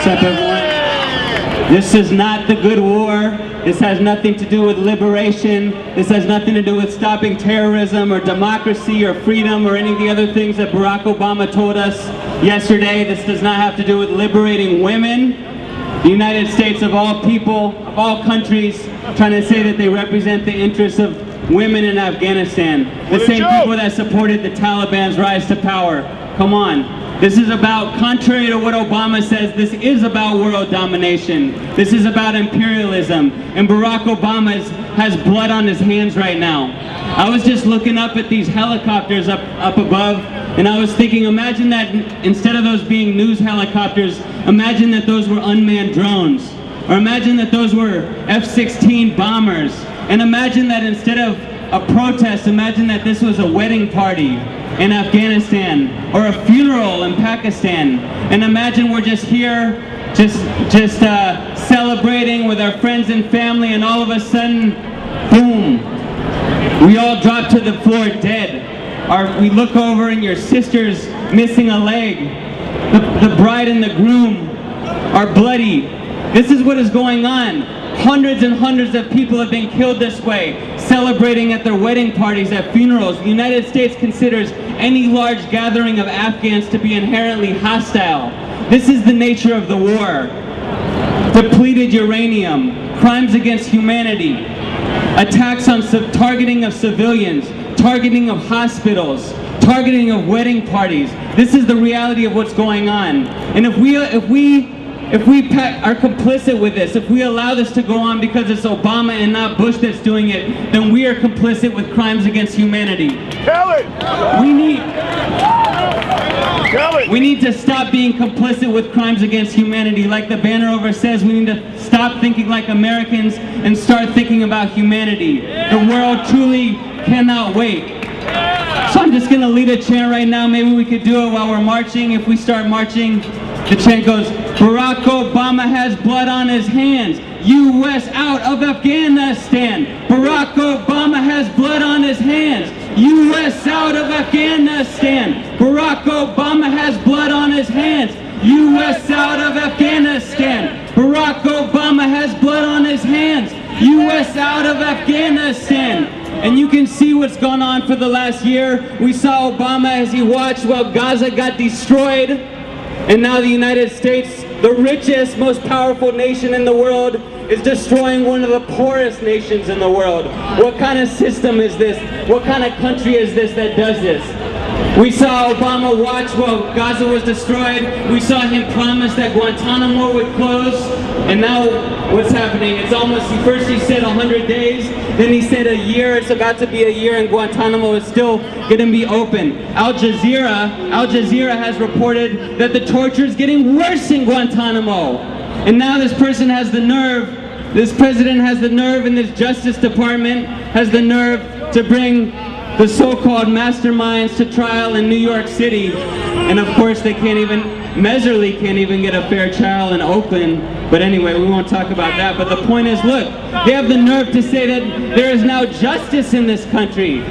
What's up, everyone? This is not the good war. This has nothing to do with liberation. This has nothing to do with stopping terrorism or democracy or freedom or any of the other things that Barack Obama told us yesterday. This does not have to do with liberating women. The United States, of all people, of all countries, trying to say that they represent the interests of women in Afghanistan. The same people that supported the Taliban's rise to power. Come on. This is about, contrary to what Obama says, this is about world domination. This is about imperialism. And Barack Obama has blood on his hands right now. I was just looking up at these helicopters up above, and I was thinking, imagine that instead of those being news helicopters, imagine that those were unmanned drones. Or imagine that those were F-16 bombers. And imagine that instead of a protest, imagine that this was a wedding party in Afghanistan or a funeral in Pakistan. And imagine we're just here, just celebrating with our friends and family, and all of a sudden, boom, we all drop to the floor dead. We look over and your sister's missing a leg. The bride and the groom are bloody. This is what is going on. Hundreds and hundreds of people have been killed this way, celebrating at their wedding parties, at funerals. The United States considers any large gathering of Afghans to be inherently hostile. This is the nature of the war. Depleted uranium, crimes against humanity, attacks on targeting of civilians, targeting of hospitals, targeting of wedding parties. This is the reality of what's going on. And if we are complicit with this, if we allow this to go on because it's Obama and not Bush that's doing it, then we are complicit with crimes against humanity. Tell it! We need to stop being complicit with crimes against humanity. Like the banner over says, we need to stop thinking like Americans and start thinking about humanity. The world truly cannot wait. So I'm just gonna lead a chant right now. Maybe we could do it while we're marching. If we start marching, the chant goes, Barack Obama has blood on his hands. U.S. out of Afghanistan. Barack Obama has blood on his hands. U.S. out of Afghanistan. Barack Obama has blood on his hands. U.S. out of Afghanistan. Barack Obama has blood on his hands. U.S. out of Afghanistan. And you can see what's gone on for the last year. We saw Obama as he watched while Gaza got destroyed. And now the United States, the richest, most powerful nation in the world, is destroying one of the poorest nations in the world. What kind of system is this? What kind of country is this that does this? We saw Obama watch while Gaza was destroyed. We saw him promise that Guantanamo would close. And now what's happening? It's almost, first he said 100 days, then he said a year. It's about to be a year, and Guantanamo is still going to be open. Al Jazeera has reported that the torture is getting worse in Guantanamo. And now this person has the nerve, this president has the nerve, and this Justice Department has the nerve to bring the so-called masterminds to trial in New York City. And of course they can't even get a fair trial in Oakland. But anyway, we won't talk about that. But the point is, look, they have the nerve to say that there is now justice in this country.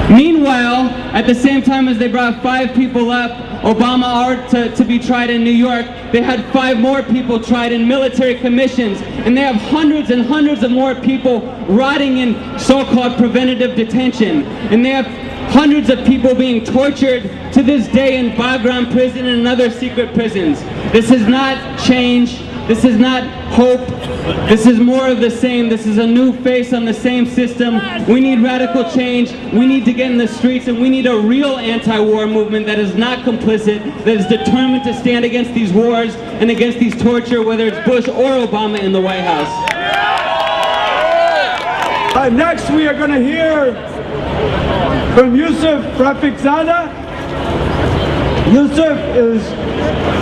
Meanwhile, at the same time as they brought 5 people up, Obama to be tried in New York, they had 5 more people tried in military commissions, and they have hundreds and hundreds of more people rotting in so-called preventative detention, and they have hundreds of people being tortured to this day in Bagram prison and other secret prisons. This is not change. This is not hope. This is more of the same. This is a new face on the same system. We need radical change. We need to get in the streets, and we need a real anti-war movement that is not complicit, that is determined to stand against these wars and against these torture, whether it's Bush or Obama in the White House. Next we are going to hear from Yusuf Rafiqzada. Yusuf is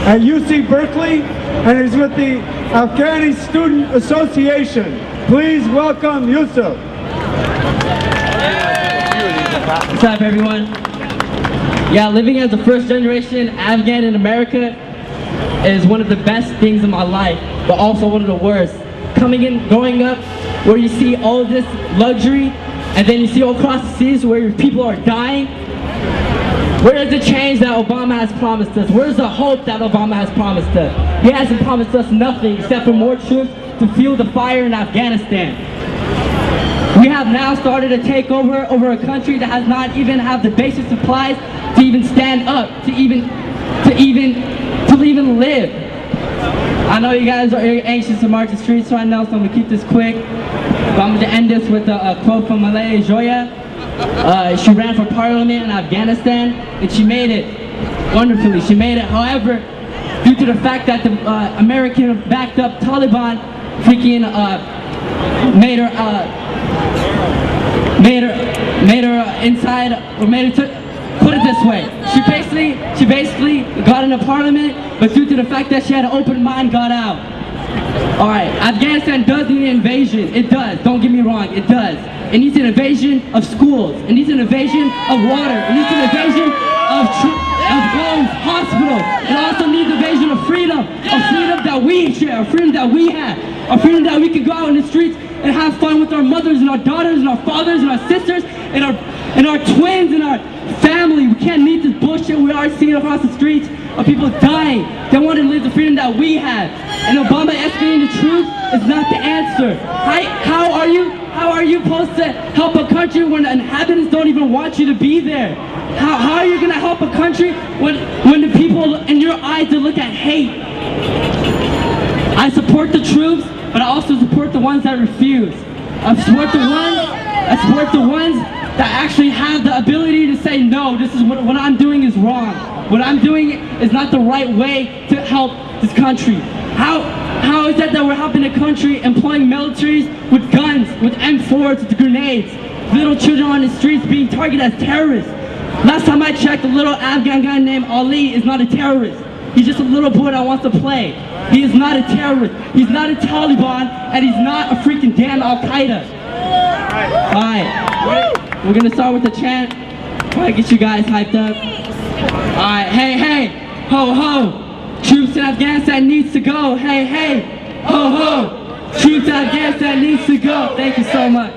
at UC Berkeley and is with the Afghani Student Association. Please welcome Yusuf. What's up, everyone? Yeah, living as a first-generation Afghan in America is one of the best things in my life, but also one of the worst. Growing up, where you see all this luxury, and then you see all across the cities where people are dying. Where is the change that Obama has promised us? Where's the hope that Obama has promised us? He hasn't promised us nothing except for more troops to fuel the fire in Afghanistan. We have now started a takeover over a country that has not even have the basic supplies to even stand up, to even live. I know you guys are anxious to march the streets right now, so I'm gonna keep this quick. But I'm gonna end this with a quote from Malaya Joya. She ran for parliament in Afghanistan, and she made it wonderfully. She made it. However, due to the fact that the American-backed up Taliban freaking made her inside, or made her put it this way. She basically got into parliament, but due to the fact that she had an open mind, got out. Alright, Afghanistan does need an invasion. It does. Don't get me wrong. It does. It needs an invasion of schools. It needs an invasion of water. It needs an invasion of homes, hospitals. It also needs an invasion of freedom that we share, a freedom that we have, a freedom that we can go out in the streets and have fun with our mothers and our daughters and our fathers and our sisters and our twins and our family. We can't need this bullshit we are seeing across the streets of people dying. They want to live the freedom that we have. And Obama escalating the truth is not the answer. How are you supposed to help a country when the inhabitants don't even want you to be there? How are you going to help a country when the people in your eyes look at hate? I support the troops, but I also support the ones that refuse. I support the ones that actually have the ability to say, no, this is what I'm doing is wrong. What I'm doing is not the right way to help this country. How is that we're helping a country employing militaries with guns, with M4s, with grenades, little children on the streets being targeted as terrorists? Last time I checked, a little Afghan guy named Ali is not a terrorist. He's just a little boy that wants to play. He is not a terrorist. He's not a Taliban, and he's not a freaking damn Al-Qaeda. Alright, we're gonna start with the chant. Try to get you guys hyped up. Alright, hey, hey, ho, ho. Troops in Afghanistan needs to go. Hey, hey, ho, ho. Troops in Afghanistan needs to go. Thank you so much.